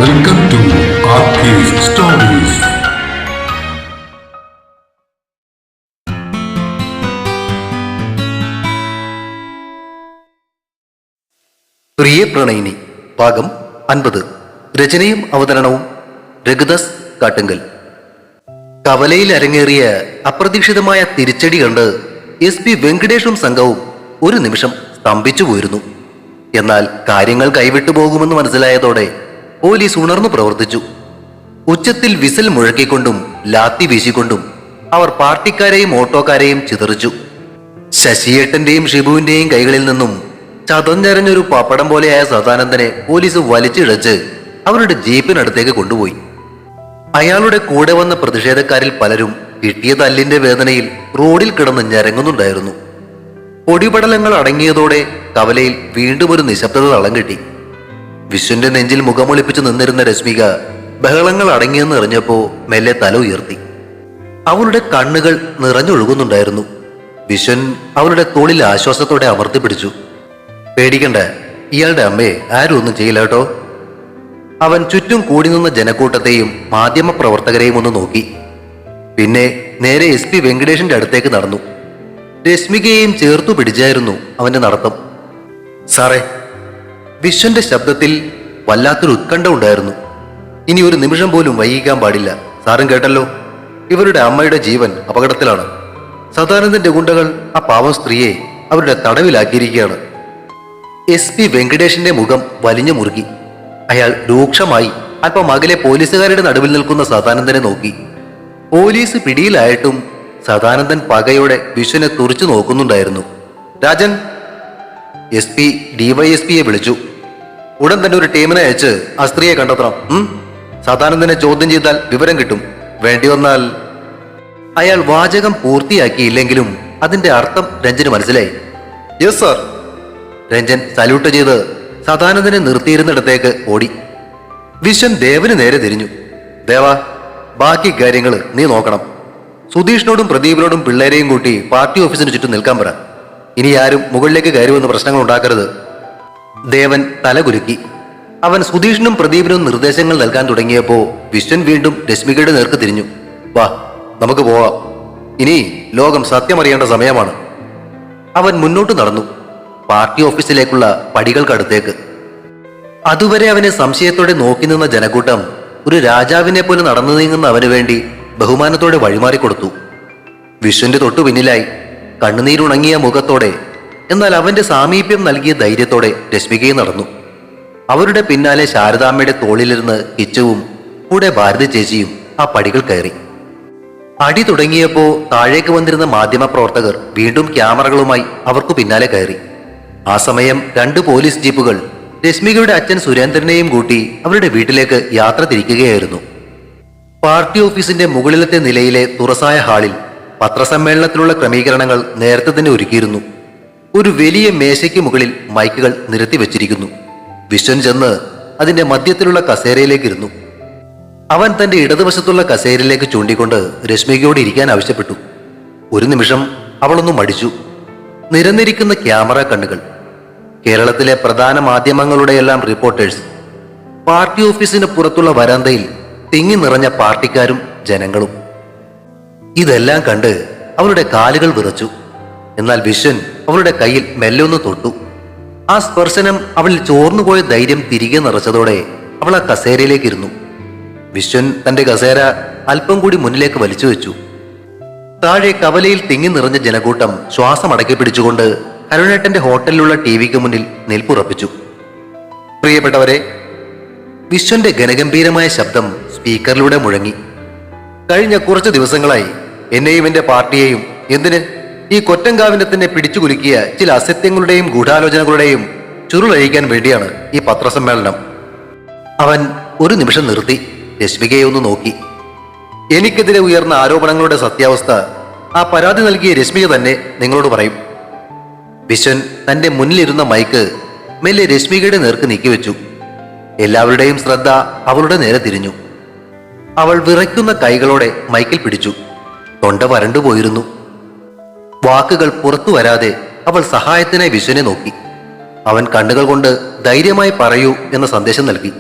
Welcome to RK's Stories. പ്രിയ പ്രണയിനി ഭാഗം 50. രചനയും അവതരണവും രഘുദാസ് കാട്ടുങ്കൽ. കവലയിൽ അരങ്ങേറിയ അപ്രതീക്ഷിതമായ തിരിച്ചടി കണ്ട് SP വെങ്കടേഷും സംഘവും ഒരു നിമിഷം സ്തംഭിച്ചു പോയിരുന്നു. എന്നാൽ കാര്യങ്ങൾ കൈവിട്ടു പോകുമെന്ന് മനസ്സിലായതോടെ പോലീസ് ഉണർന്നു പ്രവർത്തിച്ചു. ഉച്ചത്തിൽ വിസിൽ മുഴക്കിക്കൊണ്ടും ലാത്തി വീശിക്കൊണ്ടും അവർ പാർട്ടിക്കാരെയും ഓട്ടോക്കാരെയും ചിതറിച്ചു. ശശിയേട്ടന്റെയും ഷിബുവിന്റെയും കൈകളിൽ നിന്നും ചതഞ്ഞരഞ്ഞൊരു പപ്പടം പോലെയായ സദാനന്ദനെ പോലീസ് വലിച്ചിഴച്ച് അവരുടെ ജീപ്പിനടുത്തേക്ക് കൊണ്ടുപോയി. അയാളുടെ കൂടെ വന്ന പ്രതിഷേധക്കാരിൽ പലരും കിട്ടിയ തല്ലിന്റെ വേദനയിൽ റോഡിൽ കിടന്ന് ഞരങ്ങുന്നുണ്ടായിരുന്നു. പൊടിപടലങ്ങൾ അടങ്ങിയതോടെ കവലയിൽ വീണ്ടും ഒരു നിശബ്ദത തളം കിട്ടി. വിശ്വന്റെ നെഞ്ചിൽ മുഖമൊളിപ്പിച്ച് നിന്നിരുന്ന രശ്മിക ബഹളങ്ങൾ അടങ്ങിയെന്ന് അറിഞ്ഞപ്പോ മെല്ലെ തല ഉയർത്തി. അവളുടെ കണ്ണുകൾ നിറഞ്ഞൊഴുകുന്നുണ്ടായിരുന്നു. വിശ്വൻ അവളുടെ തോളിൽ ആശ്വാസത്തോടെ അമർത്തി പിടിച്ചു. പേടിക്കണ്ട, ഇയാളുടെ അമ്മയെ ആരും ഒന്നും ചെയ്യില്ല കേട്ടോ. അവൻ ചുറ്റും കൂടി നിന്ന ജനക്കൂട്ടത്തെയും മാധ്യമ പ്രവർത്തകരെയും ഒന്ന് നോക്കി. പിന്നെ നേരെ SP വെങ്കടേഷിന്റെ അടുത്തേക്ക് നടന്നു. രശ്മികയെയും ചേർത്തു പിടിച്ചായിരുന്നു അവന്റെ നടത്തം. സാറേ, വിശ്വന്റെ ശബ്ദത്തിൽ വല്ലാത്തൊരു ഉത്കണ്ഠ ഉണ്ടായിരുന്നു. ഇനി ഒരു നിമിഷം പോലും വൈകിക്കാൻ പാടില്ല. സാറും കേട്ടല്ലോ, ഇവരുടെ അമ്മയുടെ ജീവൻ അപകടത്തിലാണ്. സദാനന്ദന്റെ ഗുണ്ടകൾ ആ പാവം സ്ത്രീയെ അവരുടെ തടവിലാക്കിയിരിക്കുകയാണ്. SP വെങ്കടേഷിന്റെ മുഖം വലിഞ്ഞു മുറുകി. അയാൾ രൂക്ഷമായി അല്പം അകലെ പോലീസുകാരുടെ നടുവിൽ നിൽക്കുന്ന സദാനന്ദനെ നോക്കി. പോലീസ് പിടിയിലായിട്ടും സദാനന്ദൻ പകയോടെ വിശ്വനെ തുറിച്ചു നോക്കുന്നുണ്ടായിരുന്നു. രാജൻ, SP DYSPയെ വിളിച്ചു. ഉടൻ തന്നെ ഒരു ടീമിനെ അയച്ച് ആ സ്ത്രീയെ കണ്ടെത്തണം. സദാനന്ദനെ ചോദ്യം ചെയ്താൽ വിവരം കിട്ടും. വേണ്ടി വന്നാൽ. അയാൾ വാചകം പൂർത്തിയാക്കിയില്ലെങ്കിലും അതിന്റെ അർത്ഥം രഞ്ജന് മനസ്സിലായി. Yes sir. രഞ്ജൻ സല്യൂട്ട് ചെയ്ത് സദാനന്ദനെ നിർത്തിയിരുന്നിടത്തേക്ക് ഓടി. വിശ്വൻ ദേവന് നേരെ തിരിഞ്ഞു. ദേവാ, ബാക്കി കാര്യങ്ങൾ നീ നോക്കണം. സുധീഷിനോടും പ്രദീപിനോടും പിള്ളേരെയും കൂട്ടി പാർട്ടി ഓഫീസിന് ചുറ്റും നിൽക്കാൻ പറ. ഇനി ആരും മുകളിലേക്ക് കയറി വന്ന് പ്രശ്നങ്ങൾ ഉണ്ടാക്കരുത്. ദേവൻ തലകുലുക്കി. അവൻ സുധീഷിനും പ്രദീപിനും നിർദ്ദേശങ്ങൾ നൽകാൻ തുടങ്ങിയപ്പോ വിശ്വൻ വീണ്ടും രശ്മികയുടെ നേർക്ക് തിരിഞ്ഞു. വാ, നമുക്ക് പോവാം. ഇനി ലോകം സത്യമറിയേണ്ട സമയമാണ്. അവൻ മുന്നോട്ട് നടന്നു, പാർട്ടി ഓഫീസിലേക്കുള്ള പടികൾക്കടുത്തേക്ക്. അതുവരെ അവനെ സംശയത്തോടെ നോക്കി നിന്ന ജനക്കൂട്ടം ഒരു രാജാവിനെ പോലെ നടന്നു നീങ്ങുന്ന അവന് വേണ്ടി ബഹുമാനത്തോടെ വഴിമാറിക്കൊടുത്തു. വിശ്വന്റെ തൊട്ടു പിന്നിലായി കണ്ണുനീരുണങ്ങിയ മുഖത്തോടെ, എന്നാൽ അവന്റെ സാമീപ്യം നൽകിയ ധൈര്യത്തോടെ രശ്മികയും നടന്നു. അവരുടെ പിന്നാലെ ശാരദാമ്മയുടെ തോളിലിരുന്ന് കിച്ചുവും കൂടെ ഭാരതി ചേച്ചിയും ആ പടികൾ കയറി. അടി തുടങ്ങിയപ്പോ താഴേക്ക് വന്നിരുന്ന മാധ്യമ പ്രവർത്തകർ വീണ്ടും ക്യാമറകളുമായി അവർക്കു പിന്നാലെ കയറി. ആ സമയം 2 പോലീസ് ജീപ്പുകൾ രശ്മികയുടെ അച്ഛൻ സുരേന്ദ്രനെയും കൂട്ടി അവരുടെ വീട്ടിലേക്ക് യാത്ര തിരിക്കുകയായിരുന്നു. പാർട്ടി ഓഫീസിന്റെ മുകളിലത്തെ നിലയിലെ തുറസായ ഹാളിൽ പത്രസമ്മേളനത്തിനുള്ള ക്രമീകരണങ്ങൾ നേരത്തെ തന്നെ ഒരുക്കിയിരുന്നു. ഒരു വലിയ മേശയ്ക്ക് മുകളിൽ മൈക്കുകൾ നിരത്തി വെച്ചിരിക്കുന്നു. വിശ്വൻ ചെന്ന് അതിന്റെ മധ്യത്തിലുള്ള കസേരയിലേക്ക് ഇരുന്നു. അവൻ തന്റെ ഇടതുവശത്തുള്ള കസേരയിലേക്ക് ചൂണ്ടിക്കൊണ്ട് രശ്മികയോട് ഇരിക്കാൻ ആവശ്യപ്പെട്ടു. ഒരു നിമിഷം അവളൊന്നും മടിച്ചു. നിരന്നിരിക്കുന്ന ക്യാമറ കണ്ണുകൾ, കേരളത്തിലെ പ്രധാന മാധ്യമങ്ങളുടെയെല്ലാം റിപ്പോർട്ടേഴ്സ്, പാർട്ടി ഓഫീസിന് പുറത്തുള്ള വരാന്തയിൽ തിങ്ങി നിറഞ്ഞ പാർട്ടിക്കാരും ജനങ്ങളും. ഇതെല്ലാം കണ്ട് അവളുടെ കാലുകൾ വിറച്ചു. എന്നാൽ വിശ്വൻ അവളുടെ കയ്യിൽ മെല്ലെ ഒന്ന് തൊട്ടു. ആ സ്പർശനം അവളിൽ ചോർന്നുപോയ ധൈര്യം തിരികെ നിറച്ചതോടെ അവൾ ആ കസേരയിലേക്ക് ഇരുന്നു. വിശ്വൻ തന്റെ കസേര അല്പം കൂടി മുന്നിലേക്ക് വലിച്ചു വെച്ചു. താഴെ കവലയിൽ തിങ്ങി നിറഞ്ഞ ജനക്കൂട്ടം ശ്വാസം അടക്കി പിടിച്ചുകൊണ്ട് കരുണേട്ടന്റെ ഹോട്ടലിലുള്ള TVക്ക് മുന്നിൽ നിൽപ്പുറപ്പിച്ചു. പ്രിയപ്പെട്ടവരെ, വിശ്വന്റെ ഘനഗംഭീരമായ ശബ്ദം സ്പീക്കറിലൂടെ മുഴങ്ങി. കഴിഞ്ഞ കുറച്ച് ദിവസങ്ങളായി എന്നെയും എന്റെ പാർട്ടിയെയും, എന്തിന് ഈ കൊറ്റങ്കാവിനെ തന്നെ പിടിച്ചുകുലുക്കിയ ചില അസത്യങ്ങളുടെയും ഗൂഢാലോചനകളുടെയും ചുരുളഴിക്കാൻ വേണ്ടിയാണ് ഈ പത്രസമ്മേളനം. അവൻ ഒരു നിമിഷം നിർത്തി രശ്മികയെ ഒന്ന് നോക്കി. എനിക്കെതിരെ ഉയർന്ന ആരോപണങ്ങളുടെ സത്യാവസ്ഥ ആ പരാതി നൽകിയ രശ്മിക തന്നെ നിങ്ങളോട് പറയും. വിശ്വൻ തന്റെ മുന്നിലിരുന്ന മൈക്ക് മെല്ലെ രശ്മികയുടെ നേർക്ക് നീക്കിവെച്ചു. എല്ലാവരുടെയും ശ്രദ്ധ അവളുടെ നേരെ തിരിഞ്ഞു. അവൾ വിറയ്ക്കുന്ന കൈകളോടെ മൈക്കിൽ പിടിച്ചു. തൊണ്ട വരണ്ടുപോയിരുന്നു. വാക്കുകൾ പുറത്തു വരാതെ അവൾ സഹായത്തിനായി വിശ്വനെ നോക്കി. അവൻ കണ്ണുകൾ കൊണ്ട് ധൈര്യമായി പറയൂ എന്ന സന്ദേശം നൽകി.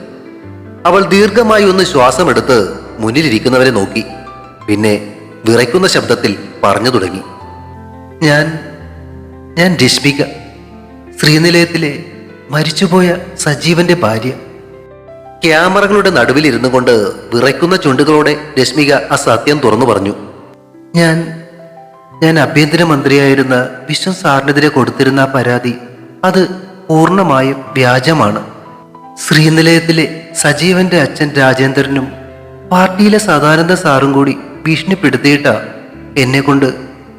അവൾ ദീർഘമായി ഒന്ന് ശ്വാസമെടുത്ത് മുന്നിലിരിക്കുന്നവരെ നോക്കി. പിന്നെ വിറയ്ക്കുന്ന ശബ്ദത്തിൽ പറഞ്ഞു തുടങ്ങി. ഞാൻ രശ്മിക, ശ്രീനിലയത്തിലെ മരിച്ചുപോയ സജീവന്റെ ഭാര്യ. ക്യാമറകളുടെ നടുവിൽ ഇരുന്നു കൊണ്ട് വിറയ്ക്കുന്ന ചുണ്ടുകളോടെ രശ്മിക ആ സത്യം തുറന്നു പറഞ്ഞു. ഞാൻ ആഭ്യന്തരമന്ത്രിയായിരുന്ന വിശ്വം സാറിനെതിരെ കൊടുത്തിരുന്ന ആ പരാതി അത് പൂർണ്ണമായും വ്യാജമാണ്. ശ്രീനിലയത്തിലെ സജീവന്റെ അച്ഛൻ രാജേന്ദ്രനും പാർട്ടിയിലെ സദാനന്ദ സാറും കൂടി ഭീഷണിപ്പെടുത്തിയിട്ടാ എന്നെ കൊണ്ട്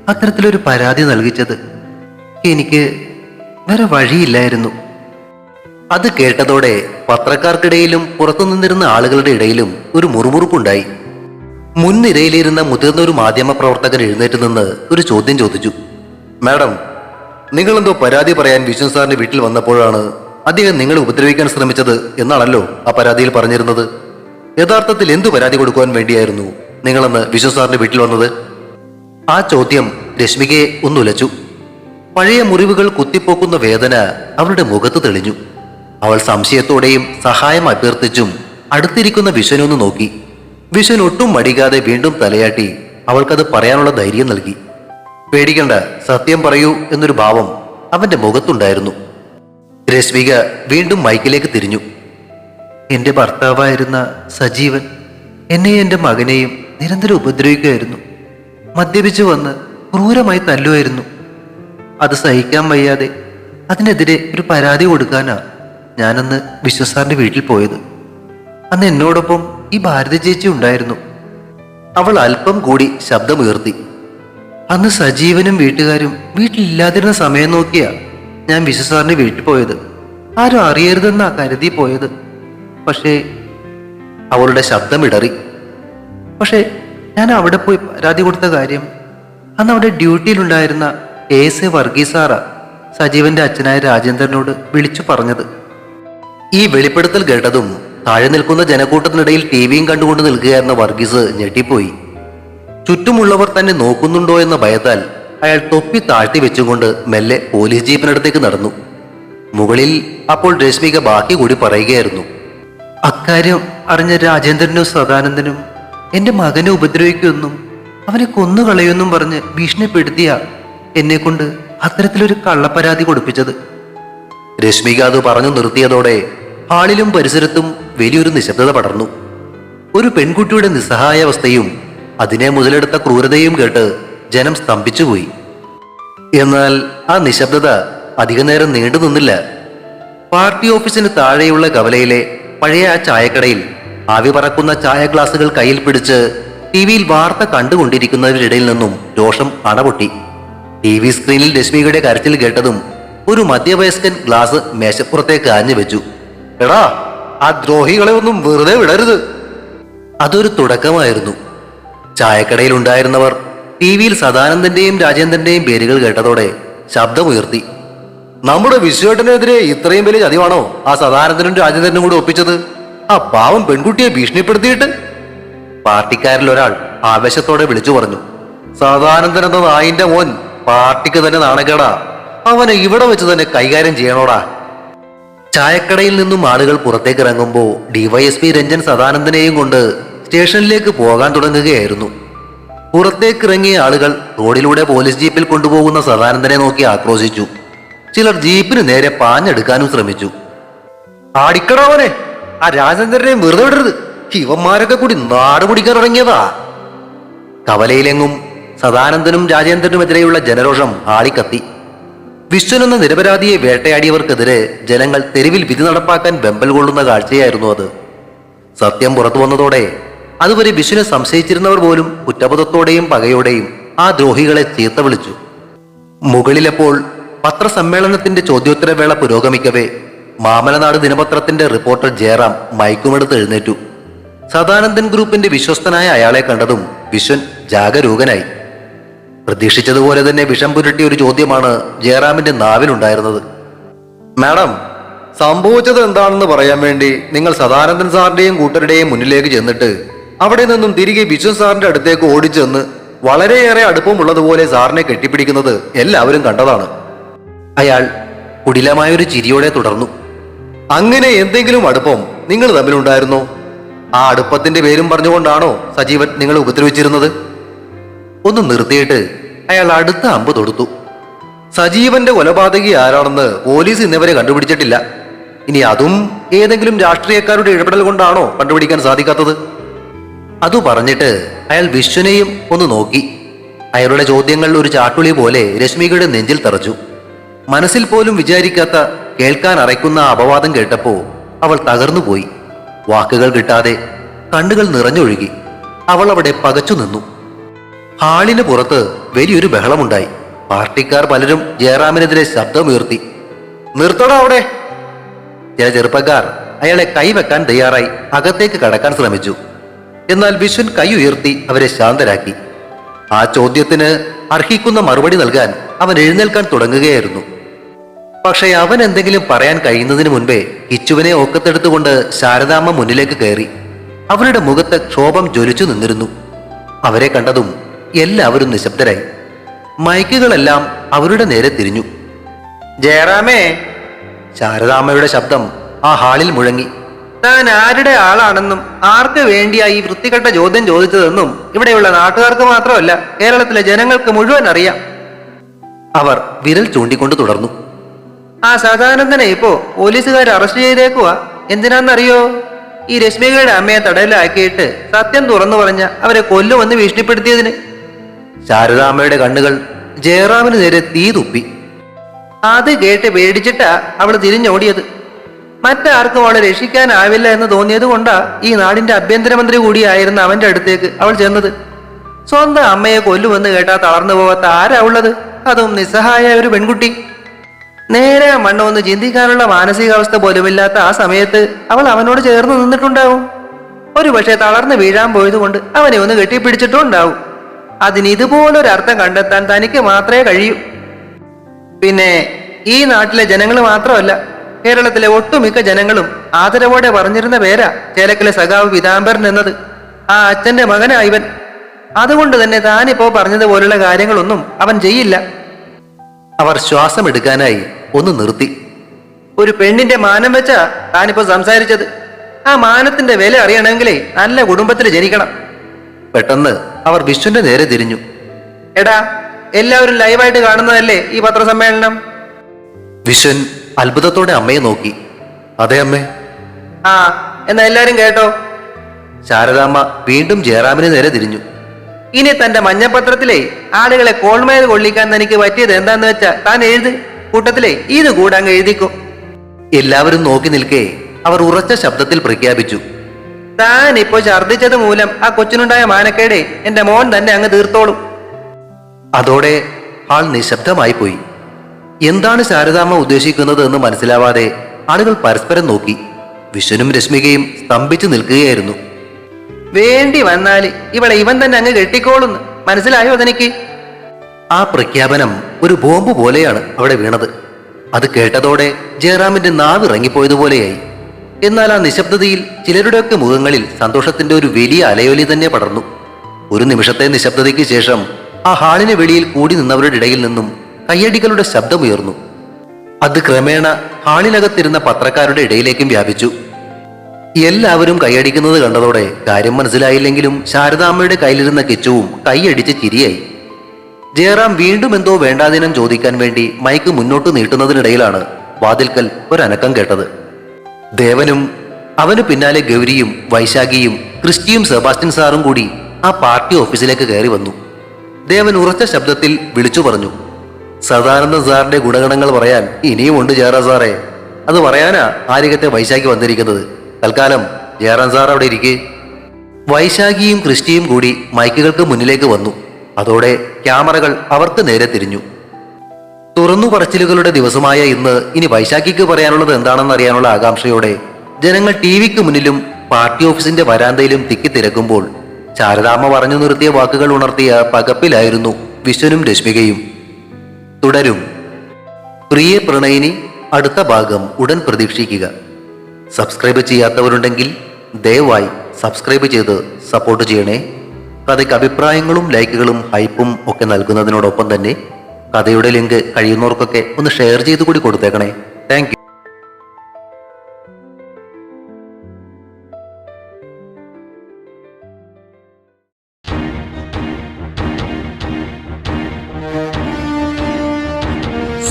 അത്തരത്തിലൊരു പരാതി നൽകിച്ചത്. എനിക്ക് വേറെ വഴിയില്ലായിരുന്നു. അത് കേട്ടതോടെ പത്രക്കാർക്കിടയിലും പുറത്തു നിന്നിരുന്ന ആളുകളുടെ ഇടയിലും ഒരു മുറുമുറുപ്പുണ്ടായി. മുൻനിരയിലിരുന്ന മുതിർന്ന ഒരു മാധ്യമ പ്രവർത്തകൻ എഴുന്നേറ്റ് നിന്ന് ഒരു ചോദ്യം ചോദിച്ചു. മാഡം, നിങ്ങളെന്തോ പരാതി പറയാൻ വിഷ്ണു സാറിന്റെ വീട്ടിൽ വന്നപ്പോഴാണ് അദ്ദേഹം നിങ്ങളെ ഉപദ്രവിക്കാൻ ശ്രമിച്ചത് എന്നാണല്ലോ ആ പരാതിയിൽ പറഞ്ഞിരുന്നത്. യഥാർത്ഥത്തിൽ എന്തു പരാതി കൊടുക്കുവാൻ വേണ്ടിയായിരുന്നു നിങ്ങളെന്ന് വിഷ്ണു സാറിന്റെ വീട്ടിൽ വന്നത്? ആ ചോദ്യം രശ്മികയെ ഒന്നുലച്ചു. പഴയ മുറിവുകൾ കുത്തിപ്പോക്കുന്ന വേദന അവളുടെ മുഖത്ത് തെളിഞ്ഞു. അവൾ സംശയത്തോടെയും സഹായം അഭ്യർത്ഥിച്ചും അടുത്തിരിക്കുന്ന വിശ്വനൊന്ന് നോക്കി. വിശ്വൻ ഒട്ടും മടിക്കാതെ വീണ്ടും തലയാട്ടി അവൾക്കത് പറയാനുള്ള ധൈര്യം നൽകി. പേടിക്കണ്ട, സത്യം പറയൂ എന്നൊരു ഭാവം അവന്റെ മുഖത്തുണ്ടായിരുന്നു. രശ്മിക വീണ്ടും മൈക്കിലേക്ക് തിരിഞ്ഞു. എന്റെ ഭർത്താവായിരുന്ന സജീവൻ എന്നെയും എന്റെ മകനെയും നിരന്തരം ഉപദ്രവിക്കുകയായിരുന്നു. മദ്യപിച്ചു വന്ന് ക്രൂരമായി തല്ലുമായിരുന്നു. അത് സഹിക്കാൻ വയ്യാതെ അതിനെതിരെ ഒരു പരാതി കൊടുക്കാനാ ഞാനന്ന് വിശ്വസാറിന്റെ വീട്ടിൽ പോയത്. അന്ന് എന്നോടൊപ്പം ഈ ഭാരതി ചേച്ചി ഉണ്ടായിരുന്നു. അവൾ അല്പം കൂടി ശബ്ദമുയർത്തി. അന്ന് സജീവനും വീട്ടുകാരും വീട്ടിലില്ലാതിരുന്ന സമയം നോക്കിയാ ഞാൻ വിശ്വസാറിന്റെ വീട്ടിൽ പോയത്. ആരും അറിയരുതെന്നാ കരുതി പോയത്. പക്ഷേ അവളുടെ ശബ്ദം ഇടറി. പക്ഷേ ഞാൻ അവിടെ പോയി പരാതി കൊടുത്ത കാര്യം അന്ന് അവിടെ ഡ്യൂട്ടിയിലുണ്ടായിരുന്ന എ വർഗീസാറ സജീവന്റെ അച്ഛനായ രാജേന്ദ്രനോട് വിളിച്ചു പറഞ്ഞത്. ഈ വെളിപ്പെടുത്തൽ കേട്ടതും താഴെ നിൽക്കുന്ന ജനക്കൂട്ടത്തിനിടയിൽ ടിവിയും കണ്ടുകൊണ്ട് നിൽക്കുകയായിരുന്ന വർഗീസ് ഞെട്ടിപ്പോയി. ചുറ്റുമുള്ളവർ തന്നെ നോക്കുന്നുണ്ടോ എന്ന ഭയത്താൽ അയാൾ തൊപ്പി താഴ്ത്തി വെച്ചുകൊണ്ട് മെല്ലെ പോലീസ് ജീപ്പിനടുത്തേക്ക് നടന്നു. മുകളിൽ അപ്പോൾ രശ്മിക ബാക്കി കൂടി പറയുകയായിരുന്നു. അക്കാര്യം അറിഞ്ഞ രാജേന്ദ്രനും സദാനന്ദനും എന്റെ മകനെ ഉപദ്രവിക്കുമെന്നും അവനെ കൊന്നുകളയുമെന്നും പറഞ്ഞ് ഭീഷണിപ്പെടുത്തിയ എന്നെ കൊണ്ട് അത്തരത്തിലൊരു കള്ളപ്പരാതി കൊടുപ്പിച്ചത്. രശ്മിക അത് പറഞ്ഞു നിർത്തിയതോടെ ഹാളിലും പരിസരത്തും വലിയൊരു നിശബ്ദത പടർന്നു. ഒരു പെൺകുട്ടിയുടെ നിസ്സഹായാവസ്ഥയും അതിനെ മുതലെടുത്ത ക്രൂരതയും കേട്ട് ജനം സ്തംഭിച്ചുപോയി. എന്നാൽ ആ നിശബ്ദത അധികനേരം നീണ്ടു നിന്നില്ല. പാർട്ടി ഓഫീസിന് താഴെയുള്ള കവലയിലെ പഴയ ആ ചായക്കടയിൽ ആവി പറക്കുന്ന ചായ ഗ്ലാസുകൾ കയ്യിൽ പിടിച്ച് ടിവിയിൽ വാർത്ത കണ്ടുകൊണ്ടിരിക്കുന്നവരിടയിൽ നിന്നും രോഷം അണപൊട്ടി. ടി.വി. സ്ക്രീനിൽ രശ്മികയുടെ കരച്ചിൽ കേട്ടതും ഒരു മധ്യവയസ്കൻ ഗ്ലാസ് മേശപ്പുറത്തേക്ക് ആഞ്ഞു വെച്ചു. എടാ, ആ ദ്രോഹികളെ ഒന്നും വെറുതെ വിടരുത്. അതൊരു തുടക്കമായിരുന്നു. ചായക്കടയിൽ ഉണ്ടായിരുന്നവർ ടി.വിയിൽ സദാനന്ദന്റെയും രാജേന്ദ്രന്റെയും പേരുകൾ കേട്ടതോടെ ശബ്ദമുയർത്തി. നമ്മുടെ വിശ്വേട്ടനെതിരെ ഇത്രയും വലിയ ചതിവാണോ ആ സദാനന്ദനും രാജേന്ദ്രനും കൂടെ ഒപ്പിച്ചത്? ആ പാവം പെൺകുട്ടിയെ ഭീഷണിപ്പെടുത്തിയിട്ട്? പാർട്ടിക്കാരിൽ ഒരാൾ ആവേശത്തോടെ വിളിച്ചു പറഞ്ഞു. സദാനന്ദൻ എന്ന നായിന്റെ മോൻ പാർട്ടിക്ക് തന്നെ നാണക്കേടാ. അവനെ ഇവിടെ വെച്ച് തന്നെ കൈകാര്യം ചെയ്യണോടാ. ചായക്കടയിൽ നിന്നും ആളുകൾ പുറത്തേക്ക് ഇറങ്ങുമ്പോൾ ഡിവൈഎസ്പി രഞ്ജൻ സദാനന്ദനെയും കൊണ്ട് സ്റ്റേഷനിലേക്ക് പോകാൻ തുടങ്ങുകയായിരുന്നു. പുറത്തേക്കിറങ്ങിയ ആളുകൾ റോഡിലൂടെ പോലീസ് ജീപ്പിൽ കൊണ്ടുപോകുന്ന സദാനന്ദനെ നോക്കി ആക്രോശിച്ചു. ചിലർ ജീപ്പിന് നേരെ പാഞ്ഞെടുക്കാനും ശ്രമിച്ചു. ആടിക്കടാവനെ, ആ രാജേന്ദ്രനെയും വെറുതെ വിടരുത്. ഇവന്മാരൊക്കെ കൂടി നാട് പിടിക്കാൻ ഇറങ്ങിയതാ. കവലയിലെങ്ങും സദാനന്ദനും രാജേന്ദ്രനുമെതിരെയുള്ള ജനരോഷം ആളിക്കത്തി. വിശ്വനെന്ന നിരപരാധിയെ വേട്ടയാടിയവർക്കെതിരെ ജനങ്ങൾ തെരുവിൽ വിധി നടപ്പാക്കാൻ വെമ്പൽ കൊള്ളുന്ന കാഴ്ചയായിരുന്നു അത്. സത്യം പുറത്തു വന്നതോടെ അതുവരെ വിശ്വനെ സംശയിച്ചിരുന്നവർ പോലും കുറ്റബോധത്തോടെയും പകയോടെയും ആ ദ്രോഹികളെ ചീത്ത വിളിച്ചു. മുകളിലെപ്പോൾ പത്രസമ്മേളനത്തിന്റെ ചോദ്യോത്തരവേള പുരോഗമിക്കവേ മാമലനാട് ദിനപത്രത്തിന്റെ റിപ്പോർട്ടർ ജയറാം മൈക്കുമെടുത്ത് എഴുന്നേറ്റു. സദാനന്ദൻ ഗ്രൂപ്പിന്റെ വിശ്വസ്തനായ അയാളെ കണ്ടതും വിശ്വൻ ജാഗരൂകനായി. പ്രതീക്ഷിച്ചതുപോലെ തന്നെ വിഷം പുരട്ടിയ ഒരു ചോദ്യമാണ് ജയറാമിന്റെ നാവിലുണ്ടായിരുന്നത്. മാഡം, സംഭവിച്ചത് എന്താണെന്ന് പറയാൻ വേണ്ടി നിങ്ങൾ സദാനന്ദൻ സാറിന്റെയും കൂട്ടരുടെയും മുന്നിലേക്ക് ചെന്നിട്ട് അവിടെ നിന്നും തിരികെ വിശ്വൻ സാറിന്റെ അടുത്തേക്ക് ഓടിച്ചെന്ന് വളരെയേറെ അടുപ്പമുള്ളതുപോലെ സാറിനെ കെട്ടിപ്പിടിക്കുന്നത് എല്ലാവരും കണ്ടതാണ്. അയാൾ കുടിലമായൊരു ചിരിയോടെ തുടർന്നു. അങ്ങനെ എന്തെങ്കിലും അടുപ്പം നിങ്ങൾ തമ്മിലുണ്ടായിരുന്നോ? ആ അടുപ്പത്തിന്റെ പേരും പറഞ്ഞുകൊണ്ടാണോ സജീവൻ നിങ്ങളെ ഉപദ്രവിച്ചിരുന്നത്? ഒന്ന് നിർത്തിയിട്ട് അയാൾ അടുത്ത അമ്പ് തൊടുത്തു. സജീവന്റെ കൊലപാതകി ആരാണെന്ന് പോലീസ് ഇന്നവരെ കണ്ടുപിടിച്ചിട്ടില്ല. ഇനി അതും ഏതെങ്കിലും രാഷ്ട്രീയക്കാരുടെ ഇടപെടൽ കൊണ്ടാണോ കണ്ടുപിടിക്കാൻ സാധിക്കാത്തത്? അതു പറഞ്ഞിട്ട് അയാൾ വിശ്വനെയും ഒന്ന് നോക്കി. അയാളുടെ ചോദ്യങ്ങൾ ഒരു ചാട്ടുളി പോലെ രശ്മികയുടെ നെഞ്ചിൽ തറച്ചു. മനസ്സിൽ പോലും വിചാരിക്കാത്ത, കേൾക്കാൻ അറയ്ക്കുന്ന അപവാദം കേട്ടപ്പോ അവൾ തകർന്നുപോയി. വാക്കുകൾ കിട്ടാതെ കണ്ണുകൾ നിറഞ്ഞൊഴുകി. അവൾ അവിടെ പകച്ചു നിന്നു. ഹാളിന് പുറത്ത് വലിയൊരു ബഹളമുണ്ടായി. പാർട്ടിക്കാർ പലരും ജയറാമിനെതിരെ ശബ്ദമുയർത്തി. നിർത്തടോ അവിടെ! ചില ചെറുപ്പക്കാർ അയാളെ കൈവെക്കാൻ തയ്യാറായി അകത്തേക്ക് കടക്കാൻ ശ്രമിച്ചു. എന്നാൽ വിശ്വൻ കൈ ഉയർത്തി അവരെ ശാന്തരാക്കി. ആ ചോദ്യത്തിന് അർഹിക്കുന്ന മറുപടി നൽകാൻ അവൻ എഴുന്നേൽക്കാൻ തുടങ്ങുകയായിരുന്നു. പക്ഷേ അവൻ എന്തെങ്കിലും പറയാൻ കഴിയുന്നതിന് മുൻപേ കിച്ചുവിനെ ഒക്കത്തെടുത്തുകൊണ്ട് ശാരദാമ്മ മുന്നിലേക്ക് കയറി. അവരുടെ മുഖത്ത് ക്ഷോഭം ജ്വലിച്ചു നിന്നിരുന്നു. അവരെ കണ്ടതും എല്ലാവരും നിശബ്ദരായി. മൈക്കുകളെല്ലാം അവരുടെ നേരെ തിരിഞ്ഞു. ജയറാമേ! ശാരദാമ്മയുടെ ശബ്ദം ആ ഹാളിൽ മുഴങ്ങി. താൻ ആരുടെ ആളാണെന്നും ആർക്ക് വേണ്ടിയാ ഈ വൃത്തികെട്ട ചോദ്യം ചോദിച്ചതെന്നും ഇവിടെയുള്ള നാട്ടുകാർക്ക് മാത്രമല്ല, കേരളത്തിലെ ജനങ്ങൾക്ക് മുഴുവൻ അറിയാം. അവർ വിരൽ ചൂണ്ടിക്കൊണ്ട് തുടർന്നു. ആ സദാനന്ദനെ ഇപ്പോ പോലീസുകാർ അറസ്റ്റ് ചെയ്തേക്കുവാ. എന്തിനാന്നറിയോ? ഈ രശ്മികയുടെ അമ്മയെ തടവിലാക്കിയിട്ട് സത്യം തുറന്നു പറഞ്ഞ അവരെ കൊല്ലുമെന്ന് ഭീഷണിപ്പെടുത്തിയതിന്. ശാരദാമ്മയുടെ കണ്ണുകൾ ജയറാമിന് നേരെ തീ തുപ്പി. അത് കേട്ട് പേടിച്ചിട്ടാ അവൾ തിരിഞ്ഞോടിയത്. മറ്റാർക്കും അവളെ രക്ഷിക്കാനാവില്ല എന്ന് തോന്നിയത് കൊണ്ടാ ഈ നാടിന്റെ ആഭ്യന്തരമന്ത്രി കൂടിയായിരുന്ന അവന്റെ അടുത്തേക്ക് അവൾ ചെന്നത്. സ്വന്തം അമ്മയെ കൊല്ലുമെന്ന് കേട്ടാ തളർന്നു പോകാത്ത ആരാ ഉള്ളത്? അതും നിസ്സഹായ ഒരു പെൺകുട്ടി. നേരെ മണ്ണൊന്ന് ചിന്തിക്കാനുള്ള മാനസികാവസ്ഥ പോലുമില്ലാത്ത ആ സമയത്ത് അവൾ അവനോട് ചേർന്ന് നിന്നിട്ടുണ്ടാവും. ഒരു പക്ഷേ തളർന്ന് വീഴാൻ പോയത് കൊണ്ട് അവനെ ഒന്ന് കെട്ടിപ്പിടിച്ചിട്ടും ഉണ്ടാവും. അതിന് ഇതുപോലൊരു അർത്ഥം കണ്ടെത്താൻ തനിക്ക് മാത്രമേ കഴിയൂ. പിന്നെ ഈ നാട്ടിലെ ജനങ്ങൾ മാത്രമല്ല, കേരളത്തിലെ ഒട്ടുമിക്ക ജനങ്ങളും ആദരവോടെ പറഞ്ഞിരുന്ന പേരാ ചേലക്കലെ സഖാവ് പീതാംബരൻ എന്നത്. ആ അച്ഛന്റെ മകനാ ഇവൻ. അതുകൊണ്ട് തന്നെ താനിപ്പോ പറഞ്ഞതുപോലുള്ള കാര്യങ്ങളൊന്നും അവൻ ചെയ്യില്ല. അവർ ശ്വാസമെടുക്കാനായി ഒന്ന് നിർത്തി. ഒരു പെണ്ണിന്റെ മാനം വെച്ചാ താനിപ്പോ സംസാരിച്ചത്. ആ മാനത്തിന്റെ വില അറിയണമെങ്കിലേ നല്ല കുടുംബത്തിൽ ജനിക്കണം. പെട്ടെന്ന് അവർ വിശ്വന്റെ നേരെ തിരിഞ്ഞു. എടാ, എല്ലാവരും ലൈവായിട്ട് കാണുന്നതല്ലേ ഈ പത്രസമ്മേളനം? വിശ്വൻ അത്ഭുതത്തോടെ അമ്മയെ നോക്കി. അതെ അമ്മേ. ആ, എന്നാ എല്ലാരും കേട്ടോ. ശാരദാമ്മ വീണ്ടും ജയറാമിന് നേരെ തിരിഞ്ഞു. ഇനി തന്റെ മഞ്ഞപ്പത്രത്തിലെ ആളുകളെ കോൾമേൽ കൊള്ളിക്കാൻ തനിക്ക് പറ്റിയത് എന്താന്ന് വെച്ചാ താൻ എഴുത്. കൂട്ടത്തിലെ ഇത് കൂടാൻ എഴുതിക്കോ. എല്ലാവരും നോക്കി നിൽക്കേ അവർ ഉറച്ച ശബ്ദത്തിൽ പ്രഖ്യാപിച്ചു. താൻ ഇപ്പോ ഛർദ്ദിച്ചത് മൂലം ആ കൊച്ചിനുണ്ടായ മാനക്കേടെ എന്റെ മോൻ തന്നെ അങ്ങ് തീർത്തോളും. അതോടെ ആൾ നിശബ്ദമായി പോയി. എന്താണ് ശാരദാമ്മ ഉദ്ദേശിക്കുന്നത് എന്ന് മനസ്സിലാവാതെ ആളുകൾ പരസ്പരം നോക്കി. വിശ്വനും രശ്മികയും സ്തംഭിച്ചു നിൽക്കുകയായിരുന്നു. വേണ്ടി വന്നാല് ഇവളെ ഇവൻ തന്നെ അങ്ങ് കെട്ടിക്കോളുന്നു. മനസ്സിലായോ തനിക്ക്? ആ പ്രഖ്യാപനം ഒരു ബോംബ് പോലെയാണ് അവിടെ വീണത്. അത് കേട്ടതോടെ ജയറാമിന്റെ നാവ് ഇറങ്ങിപ്പോയതുപോലെയായി. എന്നാൽ ആ നിശബ്ദതയിൽ ചിലരുടെയൊക്കെ മുഖങ്ങളിൽ സന്തോഷത്തിന്റെ ഒരു വലിയ അലയൊലി തന്നെ പടർന്നു. ഒരു നിമിഷത്തെ നിശബ്ദതയ്ക്ക് ശേഷം ആ ഹാളിന് വെളിയിൽ കൂടി നിന്നവരുടെ ഇടയിൽ നിന്നും കയ്യടികളുടെ ശബ്ദമുയർന്നു. അത് ക്രമേണ ഹാളിനകത്തിരുന്ന പത്രക്കാരുടെ ഇടയിലേക്കും വ്യാപിച്ചു. എല്ലാവരും കൈയടിക്കുന്നത് കണ്ടതോടെ കാര്യം മനസ്സിലായില്ലെങ്കിലും ശാരദാമ്മയുടെ കയ്യിലിരുന്ന കിച്ചുവും കൈയടിച്ച് ചിരിയായി. ജയറാം വീണ്ടും എന്തോ വേണ്ടാതിനം ചോദിക്കാൻ വേണ്ടി മൈക്ക് മുന്നോട്ട് നീട്ടുന്നതിനിടയിലാണ് വാതിൽക്കൽ ഒരനക്കം കേട്ടത്. ദേവനും അവന് പിന്നാലെ ഗൗരിയും വൈശാഖിയും ക്രിസ്റ്റിയും സെബാസ്റ്റ്യൻ സാറും കൂടി ആ പാർട്ടി ഓഫീസിലേക്ക് കയറി വന്നു. ദേവൻ ഉറച്ച ശബ്ദത്തിൽ വിളിച്ചു പറഞ്ഞു. സദാനന്ദൻ സാറിന്റെ ഗുണഗണങ്ങൾ പറയാൻ ഇനിയും ഉണ്ട് ജയറാം സാറേ. അത് പറയാനാ ആരികത്തെ വൈശാഖി വന്നിരിക്കുന്നത്. തൽക്കാലം ജയറാം സാർ അവിടെ ഇരിക്കെ. വൈശാഖിയും ക്രിസ്റ്റിയും കൂടി മൈക്കുകൾക്ക് മുന്നിലേക്ക് വന്നു. അതോടെ ക്യാമറകൾ അവർക്ക് നേരെ തിരിഞ്ഞു. തുറന്നു പറച്ചിലുകളുടെ ദിവസമായ ഇന്ന് ഇനി വൈശാഖിക്ക് പറയാനുള്ളത് എന്താണെന്ന് അറിയാനുള്ള ആകാംക്ഷയോടെ ജനങ്ങൾ ടിവിക്ക് മുന്നിലും പാർട്ടി ഓഫീസിന്റെ വരാന്തയിലും തിക്കിത്തിരക്കുമ്പോൾ ശാരദാമ്മ പറഞ്ഞു നിർത്തിയ വാക്കുകൾ ഉണർത്തിയ പകപ്പിലായിരുന്നു വിശ്വനും രശ്മികയും. തുടരും. പ്രിയ പ്രണയിനി അടുത്ത ഭാഗം ഉടൻ പ്രതീക്ഷിക്കുക. സബ്സ്ക്രൈബ് ചെയ്യാത്തവരുണ്ടെങ്കിൽ ദയവായി സബ്സ്ക്രൈബ് ചെയ്ത് സപ്പോർട്ട് ചെയ്യണേ. കഥയ്ക്ക് അഭിപ്രായങ്ങളും ലൈക്കുകളും ഹൈപ്പും ഒക്കെ നൽകുന്നതിനോടൊപ്പം തന്നെ കഥയുടെ ലിങ്ക് കഴിയുന്നവർക്കൊക്കെ ഒന്ന് ഷെയർ ചെയ്ത് കൂടി കൊടുത്തേക്കണേ. Thank you.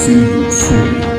Season 4.